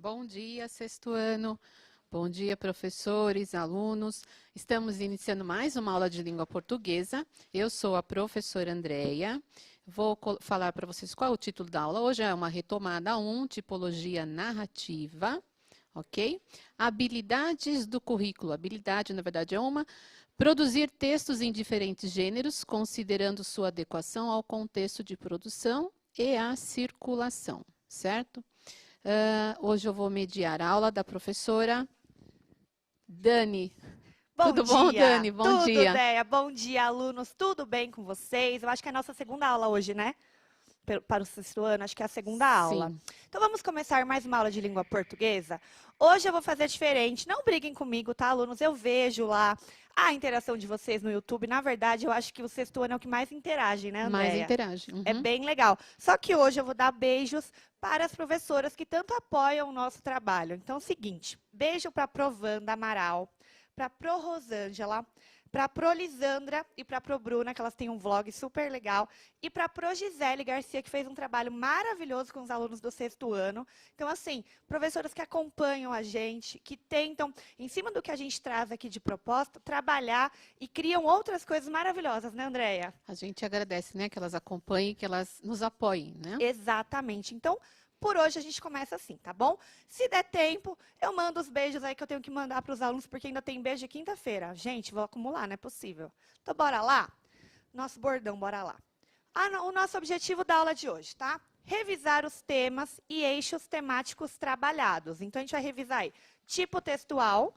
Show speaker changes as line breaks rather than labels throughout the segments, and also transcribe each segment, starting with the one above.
Bom dia, sexto ano. Bom dia, professores, alunos. Estamos iniciando mais uma aula de língua portuguesa. Eu sou a professora Andréia. Vou falar para vocês qual é o título da aula. Hoje é uma retomada 1, tipologia narrativa, ok? Habilidades do currículo. Habilidade, na verdade, é uma. Produzir textos em diferentes gêneros, considerando sua adequação ao contexto de produção e à circulação, certo? Hoje eu vou mediar a aula da professora Dani.
Bom
Tudo bom,
dia!
Dani? Bom
Tudo,
dia.
Déia. Bom dia, alunos. Tudo bem com vocês? Eu acho que é a nossa segunda aula hoje, né? Para o sexto ano, acho que é a segunda aula.
Sim,
Então, vamos começar mais uma aula de língua portuguesa. Hoje eu vou fazer diferente. Não briguem comigo, tá, alunos? Eu vejo lá a interação de vocês no YouTube. Na verdade, eu acho que o sexto ano é o que mais interage, né,
mais
Andréia?
interage.
É
Uhum.
bem legal. Só que hoje eu vou dar beijos para as professoras que tanto apoiam o nosso trabalho. Então, é o seguinte, beijo para a Provanda Amaral, para a Pro Rosângela, para a Pro Lisandra e para a Pro Bruna, que elas têm um vlog super legal, e para a Pro Gisele Garcia, que fez um trabalho maravilhoso com os alunos do sexto ano. Então, assim, professoras que acompanham a gente, que tentam, em cima do que a gente traz aqui de proposta, trabalhar e criam outras coisas maravilhosas, né, Andréia?
A gente agradece, né, que elas acompanhem, que elas nos apoiem, né?
Exatamente. Então, por hoje a gente começa assim, tá bom? Se der tempo, eu mando os beijos aí que eu tenho que mandar para os alunos, porque ainda tem beijo de quinta-feira. Gente, vou acumular, não é possível. Então, bora lá? Nosso bordão, bora lá. O nosso objetivo da aula de hoje, tá? Revisar os temas e eixos temáticos trabalhados. Então, a gente vai revisar aí tipo textual,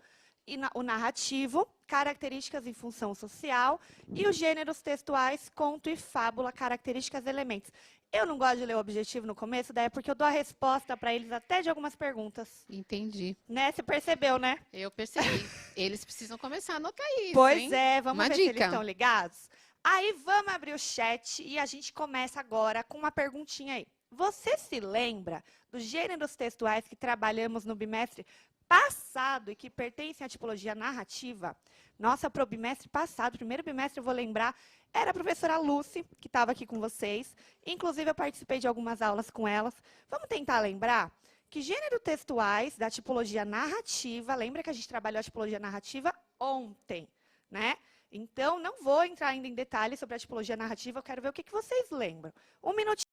o narrativo, características e função social, e os gêneros textuais, conto e fábula, características e elementos. Eu não gosto de ler o objetivo no começo, daí é porque eu dou a resposta para eles até de algumas perguntas.
Entendi.
Né? Você percebeu, né?
Eu percebi. Eles precisam começar a anotar isso,
Pois
hein?
é, vamos
Uma
ver se eles
dica.
estão ligados? Aí vamos abrir o chat e a gente começa agora com uma perguntinha aí. Você se lembra dos gêneros textuais que trabalhamos no bimestre passado e que pertencem à tipologia narrativa? Nossa, para o bimestre passado, primeiro bimestre, eu vou lembrar, era a professora Lucy, que estava aqui com vocês. Inclusive, eu participei de algumas aulas com elas. Vamos tentar lembrar? Que gênero textuais da tipologia narrativa, lembra que a gente trabalhou a tipologia narrativa ontem, né? Então, não vou entrar ainda em detalhes sobre a tipologia narrativa, eu quero ver o que vocês lembram. Um minutinho.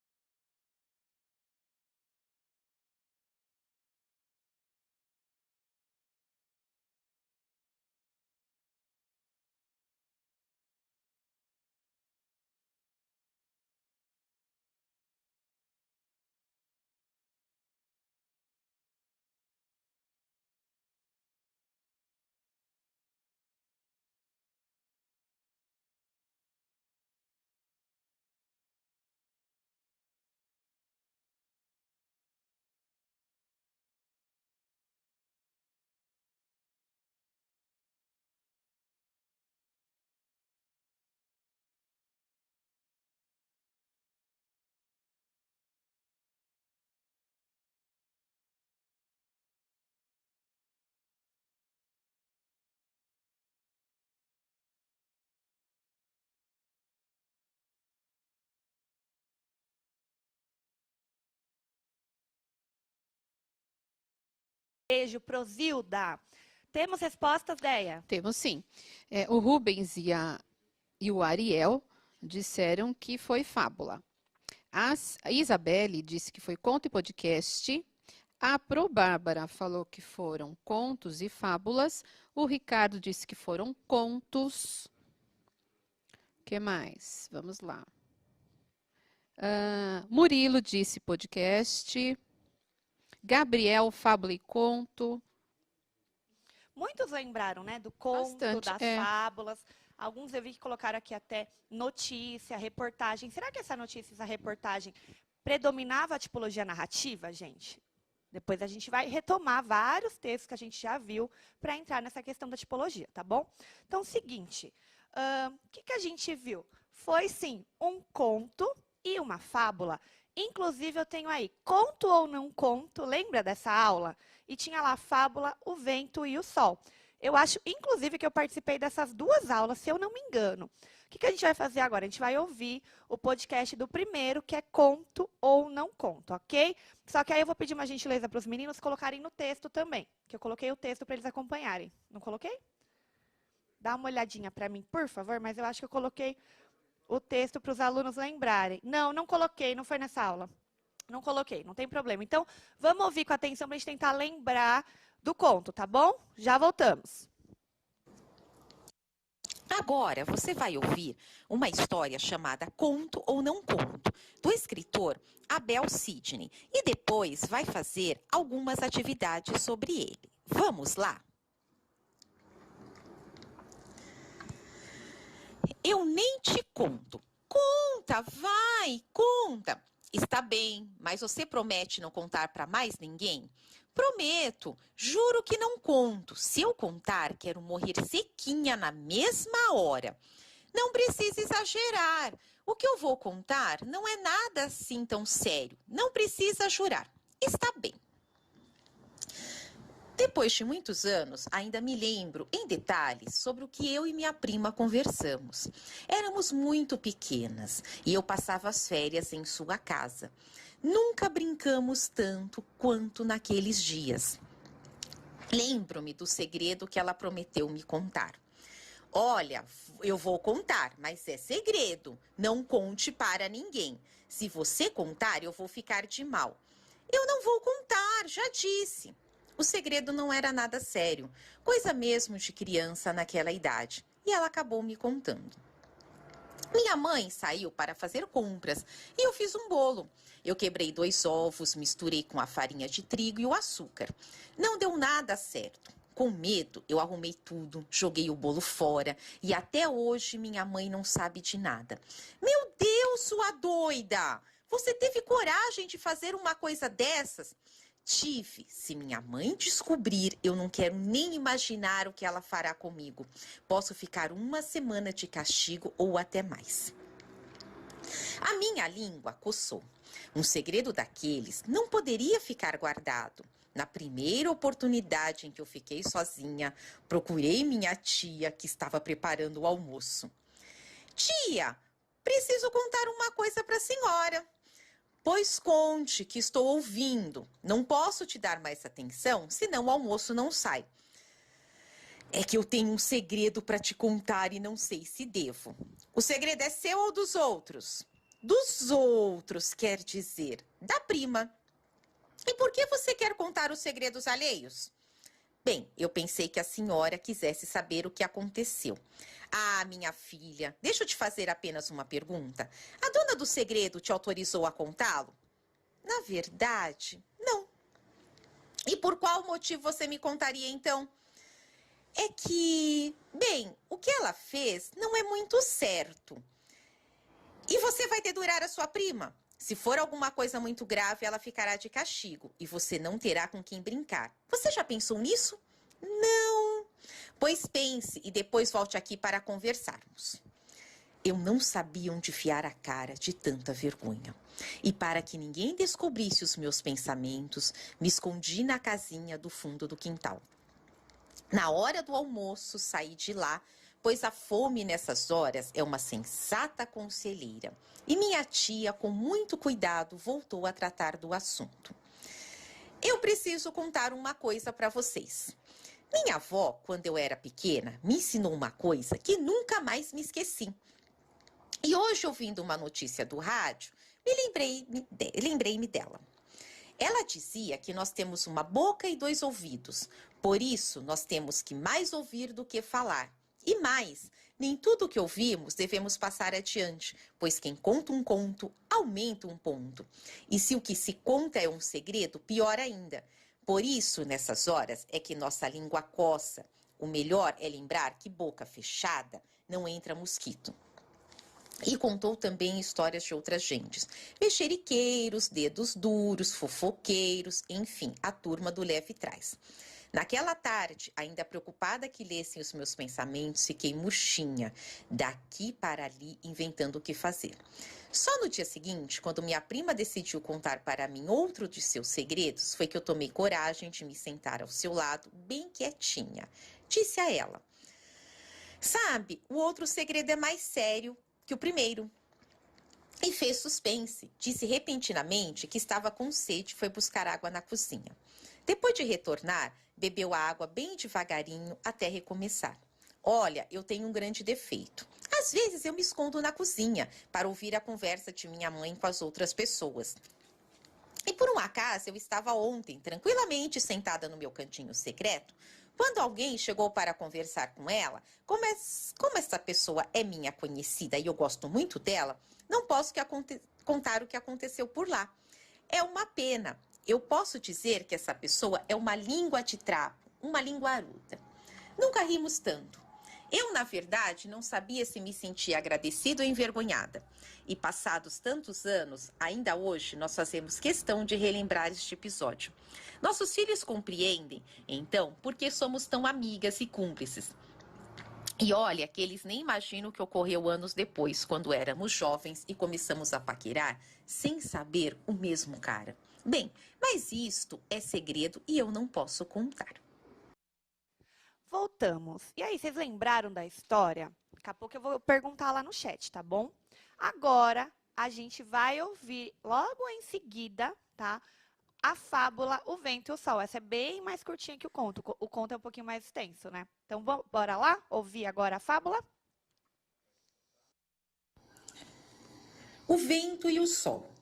Beijo, Prosilda. Temos respostas, Deia?
Temos sim. O Rubens e o Ariel disseram que foi fábula. A Isabelle disse que foi conto e podcast. A Pro Bárbara falou que foram contos e fábulas. O Ricardo disse que foram contos. O que mais? Vamos lá. Murilo disse podcast. Gabriel, fábula e conto.
Muitos lembraram, né? Do conto,
Bastante,
das fábulas. Alguns eu vi que colocaram aqui até notícia, reportagem. Será que essa notícia, essa reportagem predominava a tipologia narrativa, gente? Depois a gente vai retomar vários textos que a gente já viu para entrar nessa questão da tipologia, tá bom? Então, seguinte, o que a gente viu? Foi, sim, um conto e uma fábula. Inclusive, eu tenho aí, conto ou não conto, lembra dessa aula? E tinha lá a fábula, o vento e o sol. Eu acho, inclusive, que eu participei dessas 2 aulas, se eu não me engano. O que a gente vai fazer agora? A gente vai ouvir o podcast do primeiro, que é conto ou não conto, ok? Só que aí eu vou pedir uma gentileza para os meninos colocarem no texto também, que eu coloquei o texto para eles acompanharem. Não coloquei? Dá uma olhadinha para mim, por favor, mas eu acho que eu coloquei o texto para os alunos lembrarem. Não, não coloquei, não foi nessa aula. Não coloquei, não tem problema. Então, vamos ouvir com atenção para a gente tentar lembrar do conto, tá bom? Já voltamos.
Agora você vai ouvir uma história chamada Conto ou Não Conto, do escritor Abel Sidney, e depois vai fazer algumas atividades sobre ele. Vamos lá? Eu nem te conto. Conta, vai, conta. Está bem, mas você promete não contar para mais ninguém? Prometo, juro que não conto. Se eu contar, quero morrer sequinha na mesma hora. Não precisa exagerar. O que eu vou contar não é nada assim tão sério. Não precisa jurar. Está bem. Depois de muitos anos, ainda me lembro em detalhes sobre o que eu e minha prima conversamos. Éramos muito pequenas e eu passava as férias em sua casa. Nunca brincamos tanto quanto naqueles dias. Lembro-me do segredo que ela prometeu me contar. Olha, eu vou contar, mas é segredo. Não conte para ninguém. Se você contar, eu vou ficar de mal. Eu não vou contar, já disse. O segredo não era nada sério, coisa mesmo de criança naquela idade. E ela acabou me contando. Minha mãe saiu para fazer compras e eu fiz um bolo. Eu quebrei 2 ovos, misturei com a farinha de trigo e o açúcar. Não deu nada certo. Com medo, eu arrumei tudo, joguei o bolo fora e até hoje minha mãe não sabe de nada. Meu Deus, sua doida! Você teve coragem de fazer uma coisa dessas? Tive. Se minha mãe descobrir, eu não quero nem imaginar o que ela fará comigo. Posso ficar 1 semana de castigo ou até mais. A minha língua coçou. Um segredo daqueles não poderia ficar guardado. Na primeira oportunidade em que eu fiquei sozinha, procurei minha tia, que estava preparando o almoço. Tia, preciso contar uma coisa para a senhora. Pois conte, que estou ouvindo. Não posso te dar mais atenção, senão o almoço não sai. É que eu tenho um segredo para te contar e não sei se devo. O segredo é seu ou dos outros? Dos outros, quer dizer, da prima. E por que você quer contar os segredos alheios? Bem, eu pensei que a senhora quisesse saber o que aconteceu. Ah, minha filha, deixa eu te fazer apenas uma pergunta. A dona do segredo te autorizou a contá-lo? Na verdade, não. E por qual motivo você me contaria, então? É que, bem, o que ela fez não é muito certo. E você vai dedurar a sua prima? Se for alguma coisa muito grave, ela ficará de castigo e você não terá com quem brincar. Você já pensou nisso? Não. Pois pense e depois volte aqui para conversarmos. Eu não sabia onde enfiar a cara de tanta vergonha. E para que ninguém descobrisse os meus pensamentos, me escondi na casinha do fundo do quintal. Na hora do almoço, saí de lá, pois a fome nessas horas é uma sensata conselheira. E minha tia, com muito cuidado, voltou a tratar do assunto. Eu preciso contar uma coisa para vocês. Minha avó, quando eu era pequena, me ensinou uma coisa que nunca mais me esqueci. E hoje, ouvindo uma notícia do rádio, lembrei-me dela. Ela dizia que nós temos uma boca e 2 ouvidos, por isso nós temos que mais ouvir do que falar. E mais, nem tudo que ouvimos devemos passar adiante, pois quem conta um conto, aumenta um ponto. E se o que se conta é um segredo, pior ainda. Por isso, nessas horas, é que nossa língua coça. O melhor é lembrar que boca fechada não entra mosquito. E contou também histórias de outras gentes. Mexeriqueiros, dedos duros, fofoqueiros, enfim, a turma do leve trás. Naquela tarde, ainda preocupada que lessem os meus pensamentos, fiquei murchinha, daqui para ali, inventando o que fazer. Só no dia seguinte, quando minha prima decidiu contar para mim outro de seus segredos, foi que eu tomei coragem de me sentar ao seu lado, bem quietinha. Disse a ela: sabe, o outro segredo é mais sério que o primeiro. E fez suspense. Disse repentinamente que estava com sede e foi buscar água na cozinha. Depois de retornar, bebeu a água bem devagarinho até recomeçar. Olha, eu tenho um grande defeito. Às vezes eu me escondo na cozinha para ouvir a conversa de minha mãe com as outras pessoas. E por um acaso eu estava ontem tranquilamente sentada no meu cantinho secreto, quando alguém chegou para conversar com ela. Como essa pessoa é minha conhecida e eu gosto muito dela, não posso contar o que aconteceu por lá. É uma pena. Eu posso dizer que essa pessoa é uma língua de trapo, uma linguaruda. Nunca rimos tanto. Eu, na verdade, não sabia se me sentia agradecida ou envergonhada. E passados tantos anos, ainda hoje, nós fazemos questão de relembrar este episódio. Nossos filhos compreendem, então, por que somos tão amigas e cúmplices. E olha que eles nem imaginam o que ocorreu anos depois, quando éramos jovens e começamos a paquerar sem saber o mesmo cara. Bem, mas isto é segredo e eu não posso contar.
Voltamos. E aí, vocês lembraram da história? Daqui a pouco eu vou perguntar lá no chat, tá bom? Agora, a gente vai ouvir logo em seguida, tá? A fábula O Vento e o Sol. Essa é bem mais curtinha que o conto. O conto é um pouquinho mais extenso, né? Então, bora lá ouvir agora a fábula?
O vento e o sol.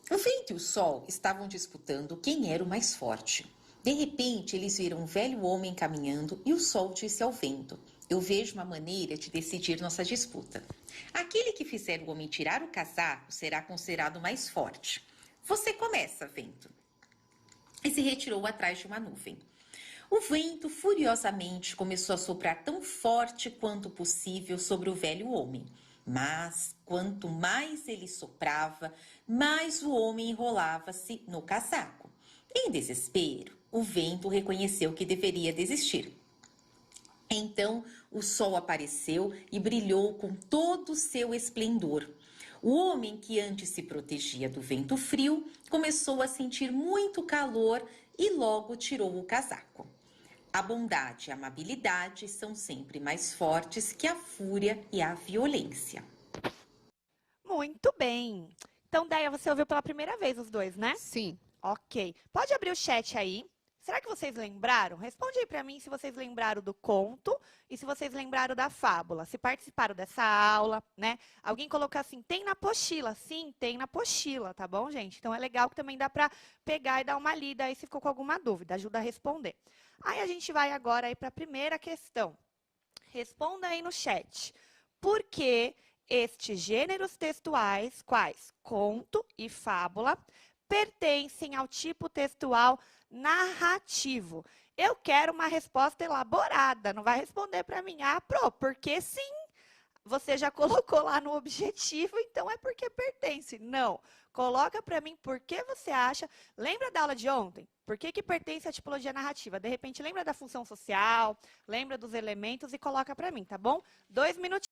O vento e o sol estavam disputando quem era o mais forte. De repente, eles viram um velho homem caminhando e o sol disse ao vento: eu vejo uma maneira de decidir nossa disputa. Aquele que fizer o homem tirar o casaco será considerado mais forte. Você começa, vento. E se retirou atrás de uma nuvem. O vento furiosamente começou a soprar tão forte quanto possível sobre o velho homem. Mas, quanto mais ele soprava, mais o homem enrolava-se no casaco. Em desespero, o vento reconheceu que deveria desistir. Então o sol apareceu e brilhou com todo o seu esplendor. O homem, que antes se protegia do vento frio, começou a sentir muito calor e logo tirou o casaco. A bondade e a amabilidade são sempre mais fortes que a fúria e a violência.
Muito bem. Então, Deia, você ouviu pela primeira vez os dois, né?
Sim.
Ok. Pode abrir o chat aí. Será que vocês lembraram? Responde aí para mim se vocês lembraram do conto e se vocês lembraram da fábula. Se participaram dessa aula, né? Alguém colocou assim, tem na apostila. Sim, tem na apostila, tá bom, gente? Então é legal que também dá para pegar e dar uma lida aí se ficou com alguma dúvida. Ajuda a responder. Aí a gente vai agora aí para a primeira questão. Responda aí no chat. Por que estes gêneros textuais, quais conto e fábula, pertencem ao tipo textual narrativo? Eu quero uma resposta elaborada, não vai responder para mim, porque sim, você já colocou lá no objetivo, então é porque pertence. Não, coloca para mim por que você acha. Lembra da aula de ontem? Por que pertence à tipologia narrativa? De repente, lembra da função social, lembra dos elementos e coloca para mim, tá bom? 2 minutos.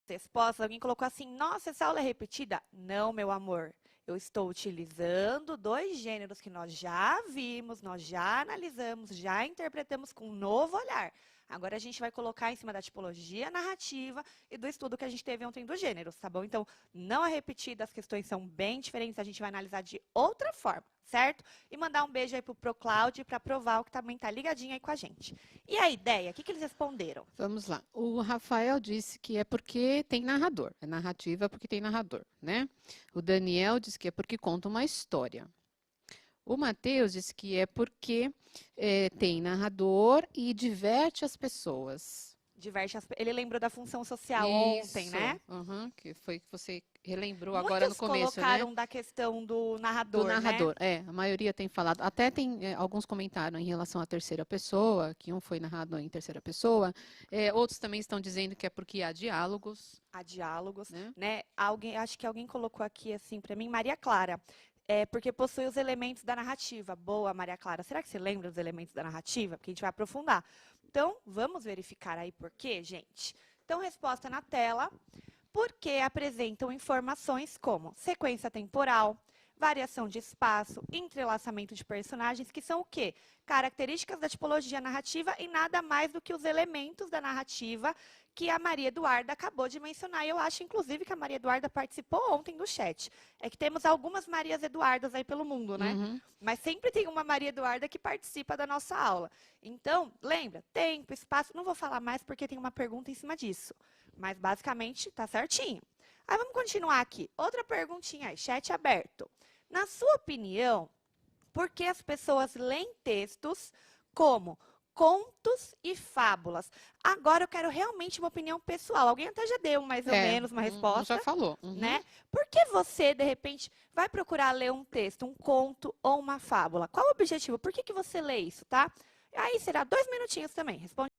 respostas, alguém colocou assim, nossa, essa aula é repetida? Não, meu amor. Eu estou utilizando 2 gêneros que nós já vimos, nós já analisamos, já interpretamos com um novo olhar. Agora a gente vai colocar em cima da tipologia narrativa e do estudo que a gente teve ontem dos gêneros, tá bom? Então, não é repetida, as questões são bem diferentes, a gente vai analisar de outra forma, certo? E mandar um beijo aí pro ProCloud para provar o que também tá ligadinho aí com a gente. E a ideia, o que eles responderam?
Vamos lá. O Rafael disse que é porque tem narrador. É narrativa porque tem narrador, né? O Daniel disse que é porque conta uma história. O Matheus disse que é porque tem narrador e diverte as pessoas.
Ele lembrou da função social ontem, né?
Que foi que você relembrou agora no começo,
Muitos colocaram da questão do narrador,
do narrador,
né?
a maioria tem falado. Até tem alguns comentaram em relação à terceira pessoa, que um foi narrado em terceira pessoa. Outros também estão dizendo que é porque há diálogos.
Há diálogos, né? Acho que alguém colocou aqui assim para mim, Maria Clara. Porque possui os elementos da narrativa. Boa, Maria Clara. Será que você lembra dos elementos da narrativa? Porque a gente vai aprofundar. Então, vamos verificar aí por quê, gente? Então, resposta na tela. Porque apresentam informações como sequência temporal, variação de espaço, entrelaçamento de personagens, que são o quê? Características da tipologia narrativa e nada mais do que os elementos da narrativa que a Maria Eduarda acabou de mencionar. E eu acho, inclusive, que a Maria Eduarda participou ontem do chat. É que temos algumas Marias Eduardas aí pelo mundo, né? Mas sempre tem uma Maria Eduarda que participa da nossa aula. Então, lembra, tempo, espaço, não vou falar mais porque tem uma pergunta em cima disso. Mas, basicamente, tá certinho. Aí, vamos continuar aqui. Outra perguntinha aí, chat aberto. Na sua opinião, por que as pessoas leem textos como contos e fábulas? Agora eu quero realmente uma opinião pessoal. Alguém até já deu mais ou menos uma resposta.
Já falou.
Né? Por que você, de repente, vai procurar ler um texto, um conto ou uma fábula? Qual o objetivo? Por que você lê isso, tá? Aí será 2 minutinhos também. Responde.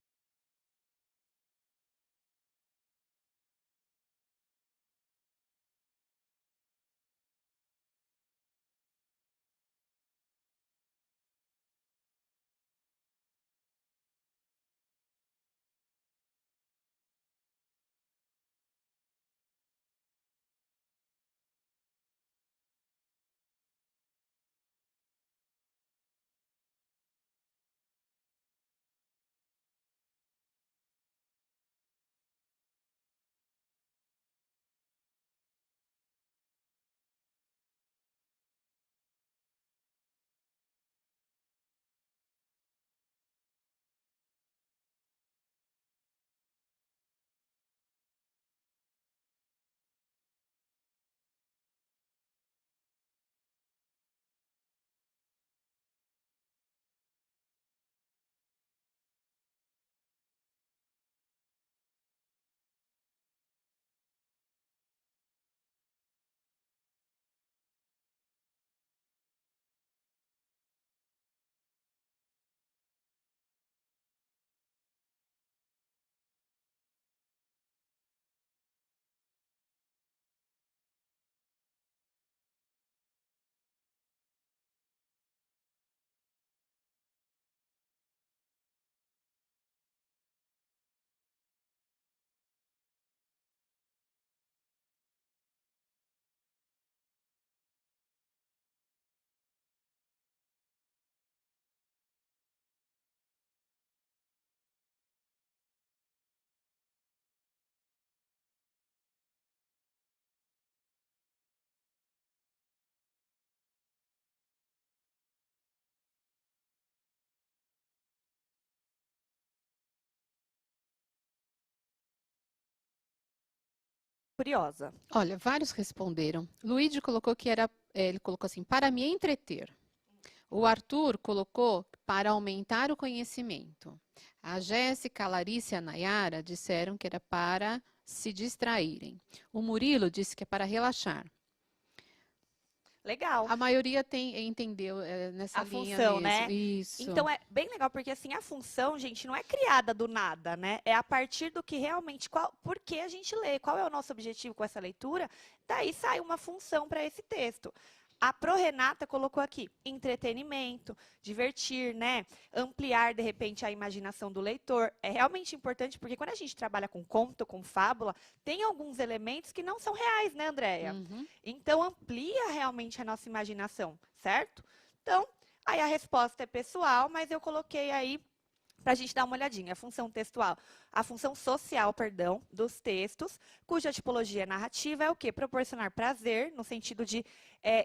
Curiosa.
Olha, vários responderam. Luigi colocou que ele colocou assim, para me entreter. O Arthur colocou para aumentar o conhecimento. A Jéssica, a Larissa e a Nayara disseram que era para se distraírem. O Murilo disse que é para relaxar.
Legal.
A maioria entendeu nessa linha
função,
mesmo.
né?
Isso.
Então é bem legal, porque assim, a função, gente, não é criada do nada, né? É a partir do que realmente, por que a gente lê, qual é o nosso objetivo com essa leitura, daí sai uma função para esse texto. A Pro Renata colocou aqui, entretenimento, divertir, né? Ampliar, de repente, a imaginação do leitor. É realmente importante, porque quando a gente trabalha com conto, com fábula, tem alguns elementos que não são reais, né, Andréia?
Uhum.
Então, amplia realmente a nossa imaginação, certo? Então, aí a resposta é pessoal, mas eu coloquei aí para a gente dar uma olhadinha. A função textual, a função social, perdão, dos textos, cuja tipologia narrativa é o quê? Proporcionar prazer, no sentido de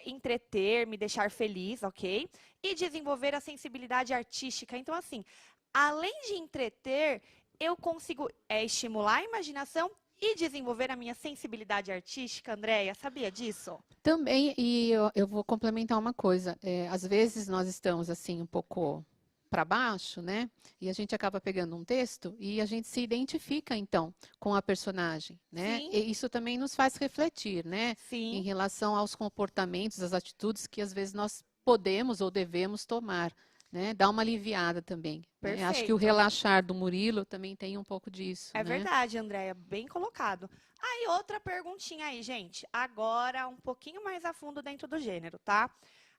entreter, me deixar feliz, ok? E desenvolver a sensibilidade artística. Então, assim, além de entreter, eu consigo estimular a imaginação e desenvolver a minha sensibilidade artística, Andréia. Sabia disso?
Também, e eu vou complementar uma coisa. Às vezes nós estamos assim um pouco para baixo, né? E a gente acaba pegando um texto e a gente se identifica então com a personagem, né?
Sim.
E isso também nos faz refletir, né? Em
Sim.
relação aos comportamentos, às atitudes que às vezes nós podemos ou devemos tomar, né? Dá uma aliviada também, né? Acho que o
Perfeito.
relaxar do Murilo também tem um pouco disso,
É
né?
verdade, Andréia, bem colocado. Aí, outra perguntinha aí, gente. Agora, um pouquinho mais a fundo dentro do gênero, tá?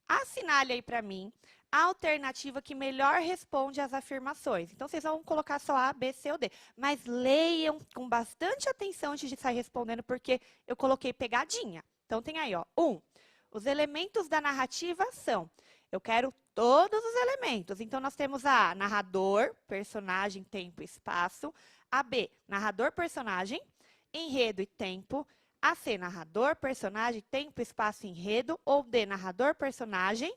Assinale aí para mim a alternativa que melhor responde às afirmações. Então, vocês vão colocar só A, B, C ou D. Mas leiam com bastante atenção antes de sair respondendo, porque eu coloquei pegadinha. Então, tem aí, ó. 1. Os elementos da narrativa são... Eu quero todos os elementos. Então, nós temos a A, narrador, personagem, tempo e espaço. A B, narrador, personagem, enredo e tempo. A C, narrador, personagem, tempo, espaço, enredo. Ou D, narrador, personagem,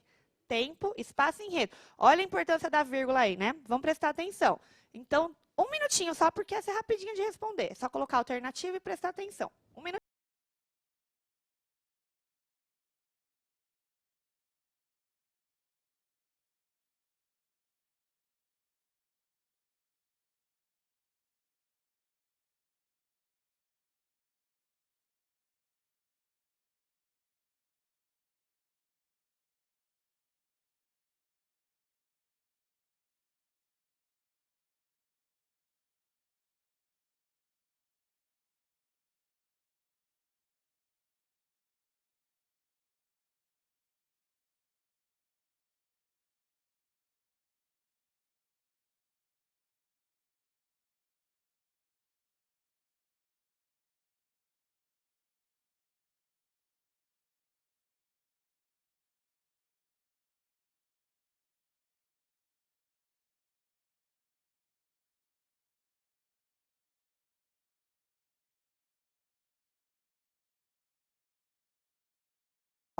tempo, espaço, enredo. Olha a importância da vírgula aí, né? Vamos prestar atenção. Então, um minutinho só, porque essa é rapidinho de responder. É só colocar a alternativa e prestar atenção. Um minuto.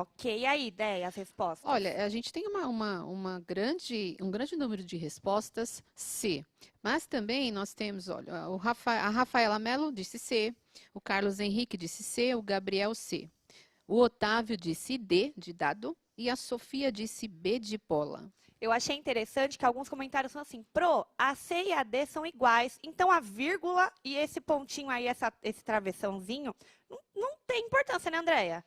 Ok, e aí, ideia, as respostas?
Olha, a gente tem um grande número de respostas C, mas também nós temos, olha, a Rafaela Mello disse C, o Carlos Henrique disse C, o Gabriel C, o Otávio disse D, de dado, e a Sofia disse B, de bola.
Eu achei interessante que alguns comentários são assim, Pro, a C e a D são iguais, então a vírgula e esse pontinho aí, esse travessãozinho, não tem importância, né, Andréia?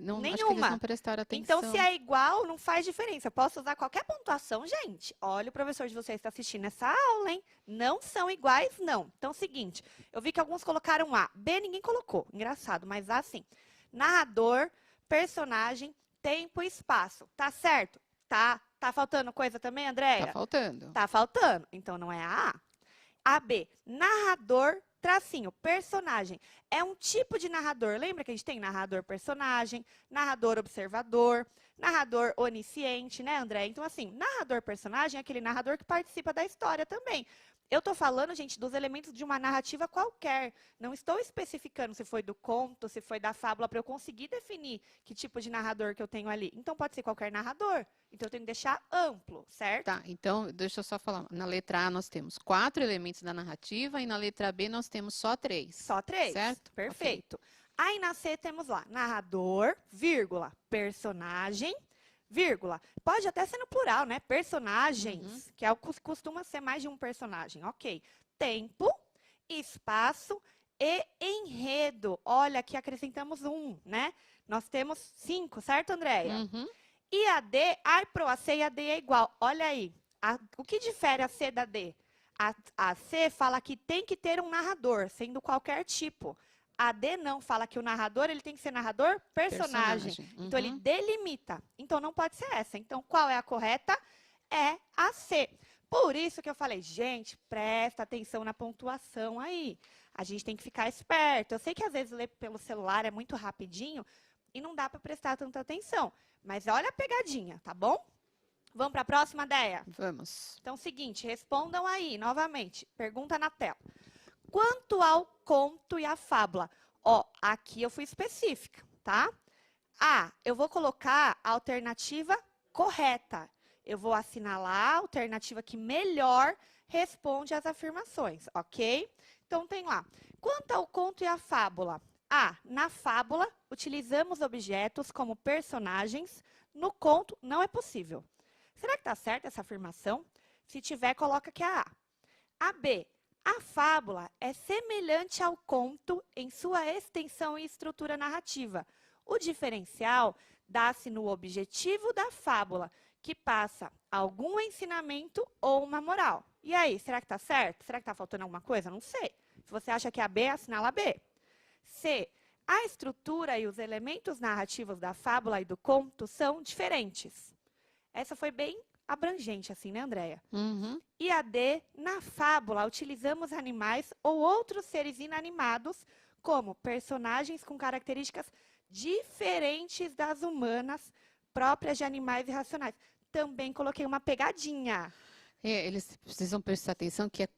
Não, acho que eles
Nenhuma.
não prestaram
Então,
atenção.
se é igual, não faz diferença. Eu posso usar qualquer pontuação, gente. Olha, o professor de vocês está assistindo essa aula, hein? Não são iguais, não. Então, é o seguinte, eu vi que alguns colocaram A. B, ninguém colocou. Engraçado, mas A, sim. Narrador, personagem, tempo e espaço. Tá certo? Tá. Tá faltando coisa também, Andréia?
Tá faltando.
Tá faltando. Então, não é a A. A, B, narrador, tracinho, personagem. É um tipo de narrador. Lembra que a gente tem narrador personagem, narrador observador, narrador onisciente, né, André? Então, assim, narrador personagem é aquele narrador que participa da história também. Eu estou falando, gente, dos elementos de uma narrativa qualquer. Não estou especificando se foi do conto, se foi da fábula, para eu conseguir definir que tipo de narrador que eu tenho ali. Então, pode ser qualquer narrador. Então, eu tenho que deixar amplo, certo?
Tá, então, deixa eu só falar. Na letra A nós temos 4 elementos da narrativa e na letra B nós temos só 3.
Só 3.
Certo?
Perfeito. Aí na C temos lá, narrador, vírgula, personagem, vírgula. Pode até ser no plural, né? Personagens, que é o que costuma ser mais de um personagem. Ok. Tempo, espaço e enredo. Olha, aqui acrescentamos um, né? Nós temos 5, certo, Andréia?
Uhum.
E a D, Pro, a C e a D é igual. Olha aí, o que difere a C da D? A C fala que tem que ter um narrador, sendo qualquer tipo. A D não, fala que o narrador ele tem que ser narrador personagem. Então, ele delimita. Então, não pode ser essa. Então, qual é a correta? É a C. Por isso que eu falei, gente, presta atenção na pontuação aí. A gente tem que ficar esperto. Eu sei que às vezes ler pelo celular é muito rapidinho e não dá para prestar tanta atenção. Mas olha a pegadinha, tá bom? Vamos para a próxima, Déia?
Vamos.
Então, seguinte, respondam aí, novamente. Pergunta na tela. Quanto ao conto e à fábula? Ó, aqui eu fui específica, tá? A, eu vou colocar a alternativa correta. Eu vou assinalar a alternativa que melhor responde às afirmações, ok? Então, tem lá. Quanto ao conto e à fábula? A, na fábula, utilizamos objetos como personagens. No conto, não é possível. Será que está certa essa afirmação? Se tiver, coloca aqui a A. A B, a fábula é semelhante ao conto em sua extensão e estrutura narrativa. O diferencial dá-se no objetivo da fábula, que passa algum ensinamento ou uma moral. E aí, será que está certo? Será que está faltando alguma coisa? Não sei. Se você acha que é a B, assinala a B. C, a estrutura e os elementos narrativos da fábula e do conto são diferentes. Essa foi bem abrangente, assim, né, Andréia? E a D, na fábula, utilizamos animais ou outros seres inanimados como personagens com características diferentes das humanas, próprias de animais irracionais. Também coloquei uma pegadinha.
Eles precisam prestar atenção que é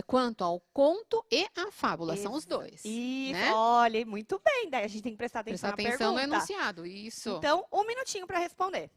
quanto ao conto e à fábula, são os dois.
Isso,
né?
olha, muito bem. Daí a gente tem que prestar atenção
Prestar
na
atenção no
pergunta.
enunciado, isso.
Então, 1 minutinho para responder.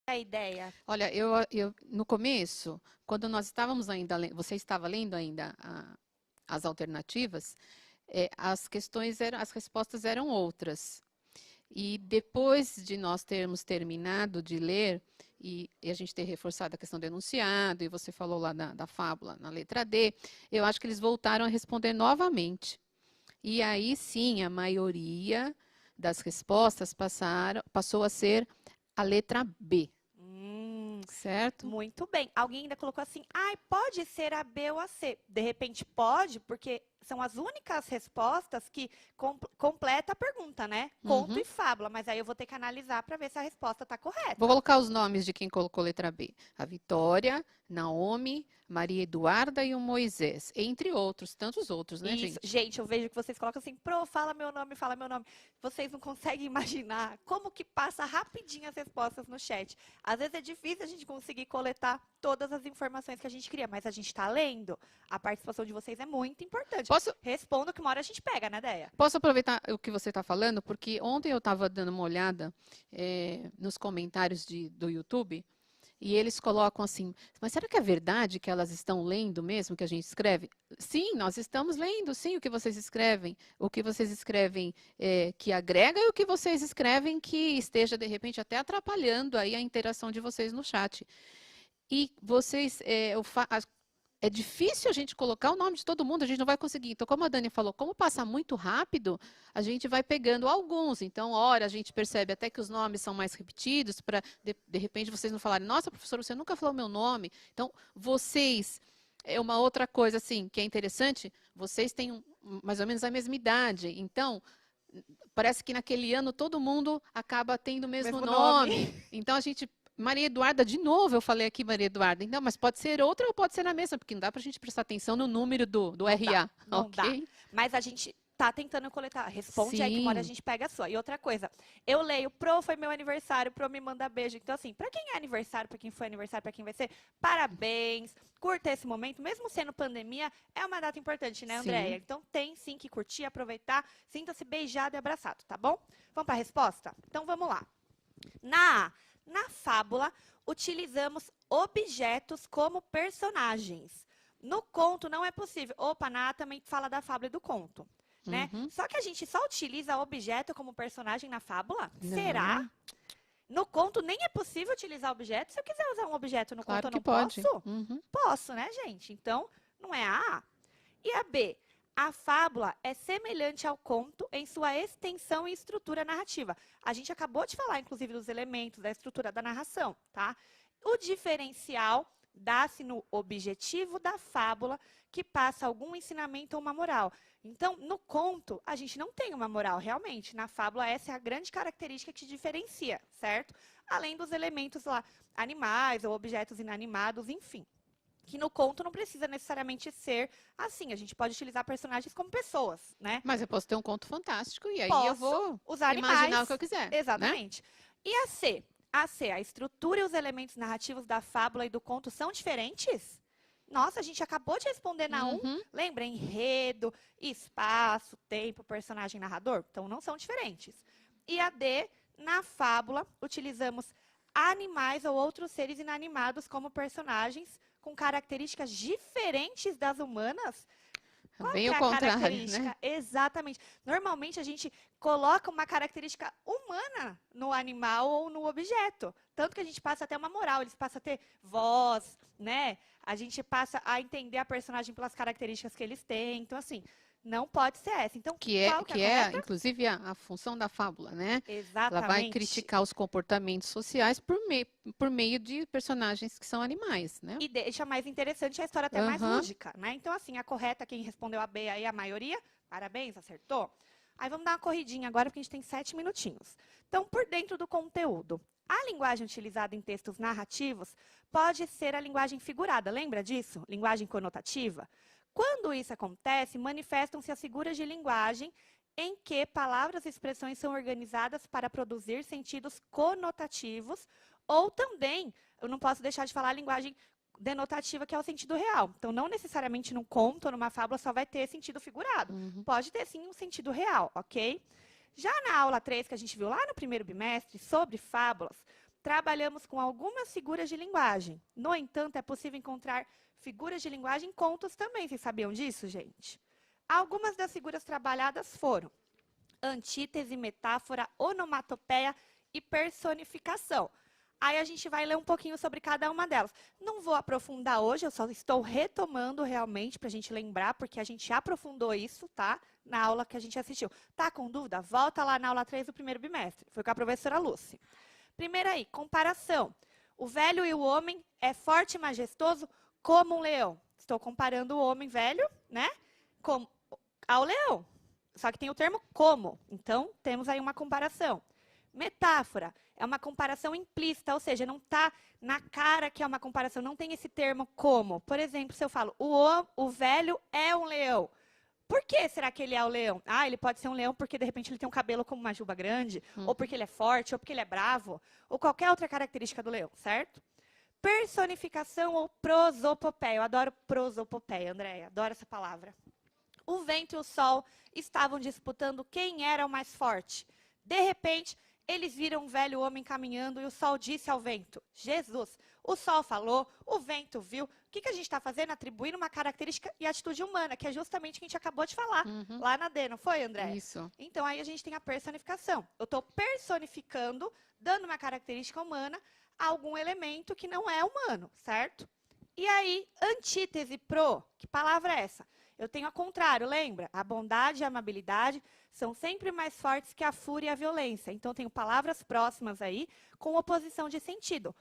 A ideia.
Olha, eu no começo, quando nós estávamos ainda, você estava lendo ainda as alternativas, as respostas eram outras. E depois de nós termos terminado de ler, e a gente ter reforçado a questão do enunciado, e você falou lá da fábula na letra D, eu acho que eles voltaram a responder novamente. E aí sim, a maioria das respostas passou a ser a letra B. Certo?
Muito bem. Alguém ainda colocou assim, pode ser a B ou a C. De repente pode, porque são as únicas respostas que completa a pergunta, né? Conto e fábula. Mas aí eu vou ter que analisar para ver se a resposta está correta.
Vou colocar os nomes de quem colocou letra B. A Vitória, Naomi, Maria Eduarda e o Moisés. Entre outros, tantos outros, né,
Isso. Gente, eu vejo que vocês colocam assim, fala meu nome, fala meu nome. Vocês não conseguem imaginar como que passa rapidinho as respostas no chat. Às vezes é difícil a gente conseguir coletar todas as informações que a gente queria, mas a gente está lendo. A participação de vocês é muito importante. Respondo que uma hora a gente pega, né, Déia?
Posso aproveitar o que você está falando? Porque ontem eu estava dando uma olhada nos comentários do YouTube e eles colocam assim, mas será que é verdade que elas estão lendo mesmo o que a gente escreve? Sim, nós estamos lendo, sim, o que vocês escrevem. O que vocês escrevem que agrega e o que vocês escrevem que esteja, de repente, até atrapalhando aí a interação de vocês no chat. E vocês, é difícil a gente colocar o nome de todo mundo, a gente não vai conseguir. Então, como a Dani falou, como passa muito rápido, a gente vai pegando alguns. Então, ora, a gente percebe até que os nomes são mais repetidos, para, de repente, vocês não falarem, nossa, professora, você nunca falou meu nome. Então, vocês, é uma outra coisa, assim, que é interessante, vocês têm mais ou menos a mesma idade. Então, parece que naquele ano todo mundo acaba tendo o mesmo
Mesmo
nome. Então a gente. Maria Eduarda, de novo eu falei aqui Maria Eduarda. Então, mas pode ser outra ou pode ser a mesma, porque não dá para a gente prestar atenção no número do RA.
Não dá.
Ok?
Mas a gente tá tentando coletar. Responde aí que uma hora a
Sim.
gente pega a sua. E outra coisa, eu leio, Pro, foi meu aniversário, Pro me manda beijo. Então, assim, pra quem é aniversário, pra quem foi aniversário, pra quem vai ser, parabéns. Curta esse momento, mesmo sendo pandemia, é uma data importante, né, Andréia?
Sim.
Então tem sim que curtir, aproveitar, sinta-se beijado e abraçado, tá bom? Vamos pra resposta? Então vamos lá. Na fábula, utilizamos objetos como personagens. No conto não é possível. Opa, na também fala da fábula e do conto, né?
Uhum.
Só que a gente só utiliza objeto como personagem na fábula?
Não.
Será? No conto nem é possível utilizar objeto. Se eu quiser usar um objeto no conto,
Claro
eu
que
não
pode.
posso?
Uhum.
Posso, né, gente? Então, não é a A. E a B? A fábula é semelhante ao conto em sua extensão e estrutura narrativa. A gente acabou de falar, inclusive, dos elementos da estrutura da narração, tá? O diferencial dá-se no objetivo da fábula que passa algum ensinamento ou uma moral. Então, no conto, a gente não tem uma moral, realmente. Na fábula, essa é a grande característica que diferencia, certo? Além dos elementos lá, animais ou objetos inanimados, enfim. Que no conto não precisa necessariamente ser assim. A gente pode utilizar personagens como pessoas, né?
Mas eu posso ter um conto fantástico e aí eu
Posso
vou
usar
imaginar
animais.
o que eu quiser, né?
Exatamente. E a C? A estrutura e os elementos narrativos da fábula e do conto são diferentes? Nossa, a gente acabou de responder na 1.
Uhum.
Lembra? Enredo, espaço, tempo, personagem, narrador. Então, não são diferentes. E a D, na fábula, utilizamos animais ou outros seres inanimados como personagens com características diferentes das humanas. Qual
Bem
que
o
é a
contrário,
característica?
né?
Exatamente. Normalmente a gente coloca uma característica humana no animal ou no objeto. Tanto que a gente passa até uma moral, eles passam a ter voz, né? A gente passa a entender a personagem pelas características que eles têm. Então, assim, não pode ser essa. Então, qual que é a correta?
Inclusive, a função da fábula, né? Ela vai
Exatamente.
criticar os comportamentos sociais por meio de personagens que são animais, né?
E deixa mais interessante a história até mais
Aham.
lúdica, né? Então, assim, a correta, quem respondeu a B aí, a maioria, parabéns, acertou. Aí vamos dar uma corridinha agora, porque a gente tem 7 minutinhos. Então, por dentro do conteúdo, a linguagem utilizada em textos narrativos pode ser a linguagem figurada, lembra disso? Linguagem conotativa. Quando isso acontece, manifestam-se as figuras de linguagem em que palavras e expressões são organizadas para produzir sentidos conotativos, ou também, eu não posso deixar de falar a linguagem denotativa, que é o sentido real. Então, não necessariamente num conto ou numa fábula só vai ter sentido figurado.
Uhum.
Pode ter, sim, um sentido real, ok? Já na aula 3, que a gente viu lá no primeiro bimestre, sobre fábulas, trabalhamos com algumas figuras de linguagem. No entanto, é possível encontrar figuras de linguagem em contos também. Vocês sabiam disso, gente? Algumas das figuras trabalhadas foram antítese, metáfora, onomatopeia e personificação. Aí a gente vai ler um pouquinho sobre cada uma delas. Não vou aprofundar hoje, eu só estou retomando realmente para a gente lembrar, porque a gente aprofundou isso, tá? Na aula que a gente assistiu. Tá com dúvida? Volta lá na aula 3 do primeiro bimestre. Foi com a professora Lúcia. Primeiro aí, comparação. O velho e o homem é forte e majestoso como um leão. Estou comparando o homem velho, né? Ao leão. Só que tem o termo como. Então, temos aí uma comparação. Metáfora é uma comparação implícita, ou seja, não está na cara que é uma comparação, não tem esse termo como. Por exemplo, se eu falo, o velho é um leão. Por que será que ele é o leão? Ah, ele pode ser um leão porque, de repente, ele tem um cabelo como uma juba grande, ou porque ele é forte, ou porque ele é bravo, ou qualquer outra característica do leão, certo? Personificação ou prosopopeia. Eu adoro prosopopeia, Andréia, adoro essa palavra. O vento e o sol estavam disputando quem era o mais forte. De repente, eles viram um velho homem caminhando e o sol disse ao vento, Jesus. O sol falou, o vento viu. O que a gente está fazendo? Atribuindo uma característica e atitude humana, que é justamente o que a gente acabou de falar lá na D, não foi, André?
Isso.
Então, aí a gente tem a personificação. Eu estou personificando, dando uma característica humana a algum elemento que não é humano, certo? E aí, antítese, pro, que palavra é essa? Eu tenho ao contrário, lembra? A bondade e a amabilidade são sempre mais fortes que a fúria e a violência. Então, tenho palavras próximas aí com oposição de sentido.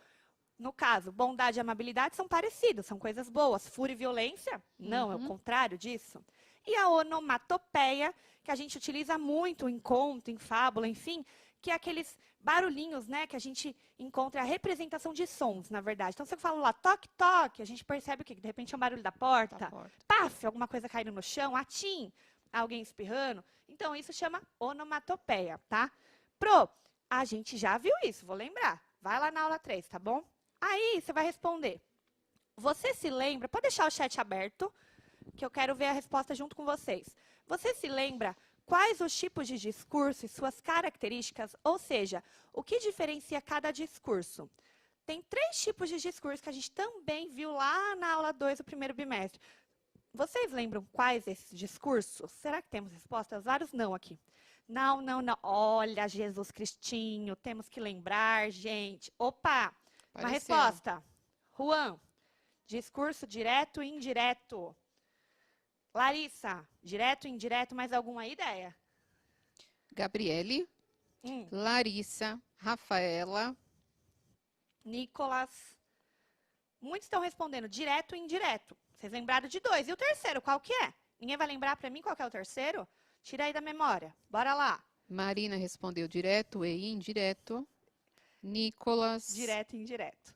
No caso, bondade e amabilidade são parecidos, são coisas boas. Fúria e violência, não, é o contrário disso. E a onomatopeia, que a gente utiliza muito em conto, em fábula, enfim, que é aqueles barulhinhos, né, que a gente encontra a representação de sons, na verdade. Então, se eu falo lá, toque, toque, a gente percebe o quê? Que de repente é um barulho da porta, paf, alguma coisa caindo no chão, atim, alguém espirrando. Então, isso chama onomatopeia, tá? A gente já viu isso, vou lembrar. Vai lá na aula 3, tá bom? Aí, você vai responder. Você se lembra? Pode deixar o chat aberto, que eu quero ver a resposta junto com vocês. Você se lembra quais os tipos de discurso e suas características? Ou seja, o que diferencia cada discurso? Tem 3 tipos de discurso que a gente também viu lá na aula 2 do primeiro bimestre. Vocês lembram quais esses discursos? Será que temos respostas? Vários não aqui. Não, não, não. Olha, Jesus Cristinho, temos que lembrar, gente. Opa, uma resposta. Juan, discurso direto e indireto. Larissa, direto e indireto, mais alguma ideia?
Gabriele, Larissa, Rafaela.
Nicolas. Muitos estão respondendo direto e indireto. Vocês lembraram de 2. E o terceiro, qual que é? Ninguém vai lembrar para mim qual que é o terceiro? Tira aí da memória. Bora lá.
Marina respondeu direto e indireto. Nicolas.
Direto e indireto.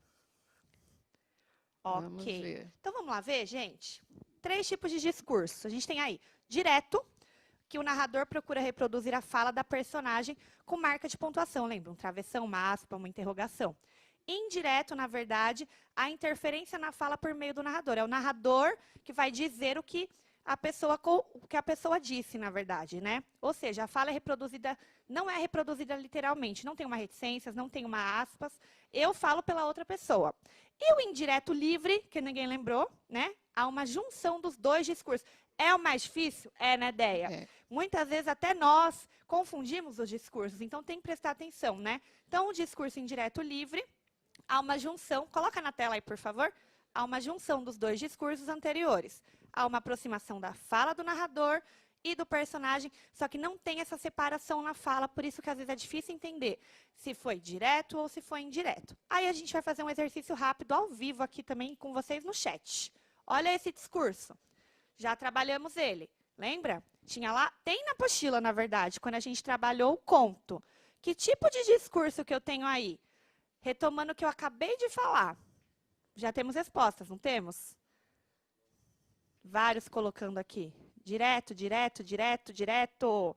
Vamos
Ok.
ver.
Então, vamos lá ver, gente? 3 tipos de discurso. A gente tem aí direto, que o narrador procura reproduzir a fala da personagem com marca de pontuação. Lembra? Um travessão, uma aspa, uma interrogação. Indireto, na verdade, a interferência na fala por meio do narrador. É o narrador que vai dizer o que a pessoa disse, na verdade, né? Ou seja, a fala é reproduzida, não é reproduzida literalmente, não tem uma reticências, não tem uma aspas, eu falo pela outra pessoa. E o indireto livre, que ninguém lembrou, né? Há uma junção dos 2 discursos. É o mais difícil? É, né, Deia?
É.
Muitas vezes até nós confundimos os discursos, então tem que prestar atenção, né? Então, o discurso indireto livre, há uma junção, coloca na tela aí, por favor, há uma junção dos 2 discursos anteriores. Há uma aproximação da fala do narrador e do personagem, só que não tem essa separação na fala, por isso que às vezes é difícil entender se foi direto ou se foi indireto. Aí a gente vai fazer um exercício rápido ao vivo aqui também com vocês no chat. Olha esse discurso. Já trabalhamos ele. Lembra? Tinha lá, tem na apostila, na verdade, quando a gente trabalhou o conto. Que tipo de discurso que eu tenho aí? Retomando o que eu acabei de falar. Já temos respostas, não temos? Vários colocando aqui. Direto, direto, direto, direto.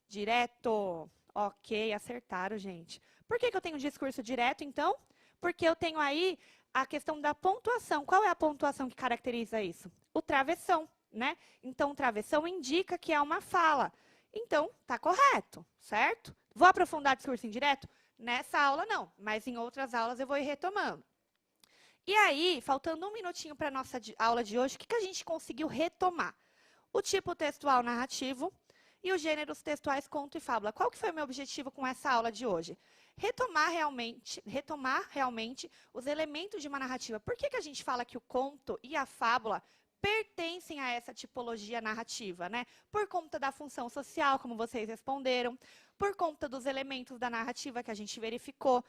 Direto. Ok, acertaram, gente. Por que eu tenho discurso direto, então? Porque eu tenho aí a questão da pontuação. Qual é a pontuação que caracteriza isso? O travessão, né? Então, o travessão indica que é uma fala. Então, tá correto, certo? Vou aprofundar discurso indireto? Nessa aula, não. Mas em outras aulas eu vou ir retomando. E aí, faltando 1 minutinho para a nossa aula de hoje, o que a gente conseguiu retomar? O tipo textual narrativo e os gêneros textuais conto e fábula. Qual que foi o meu objetivo com essa aula de hoje? Retomar realmente os elementos de uma narrativa. Por que a gente fala que o conto e a fábula pertencem a essa tipologia narrativa, né? Por conta da função social, como vocês responderam, por conta dos elementos da narrativa que a gente verificou.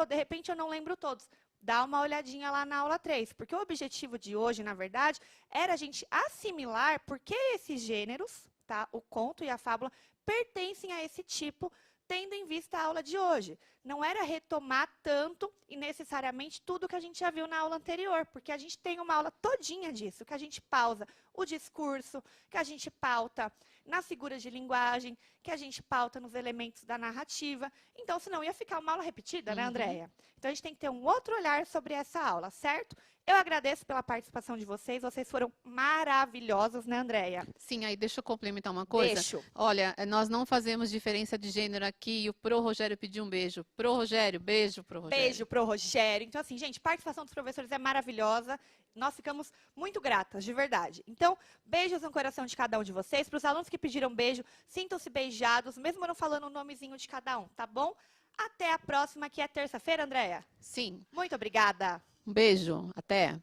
De repente eu não lembro todos. Dá uma olhadinha lá na aula 3, porque o objetivo de hoje, na verdade, era a gente assimilar por que esses gêneros, tá? O conto e a fábula, pertencem a esse tipo, tendo em vista a aula de hoje. Não era retomar tanto e necessariamente tudo que a gente já viu na aula anterior, porque a gente tem uma aula todinha disso, que a gente pausa o discurso, que a gente pauta nas figuras de linguagem, que a gente pauta nos elementos da narrativa. Então, senão ia ficar uma aula repetida, né, Andréia? Então, a gente tem que ter um outro olhar sobre essa aula, certo? Eu agradeço pela participação de vocês. Vocês foram maravilhosos, né, Andréia?
Sim, aí deixa eu complementar uma coisa.
Deixo.
Olha, nós não fazemos diferença de gênero aqui e o Pro Rogério pediu um beijo. Pro Rogério, beijo pro Rogério.
Beijo pro Rogério. Então, assim, gente, a participação dos professores é maravilhosa. Nós ficamos muito gratas, de verdade. Então, beijos no coração de cada um de vocês. Para os alunos que pediram beijo, sintam-se beijados, mesmo eu não falando o nomezinho de cada um, tá bom? Até a próxima, que é terça-feira, Andréia.
Sim.
Muito obrigada.
Um beijo. Até.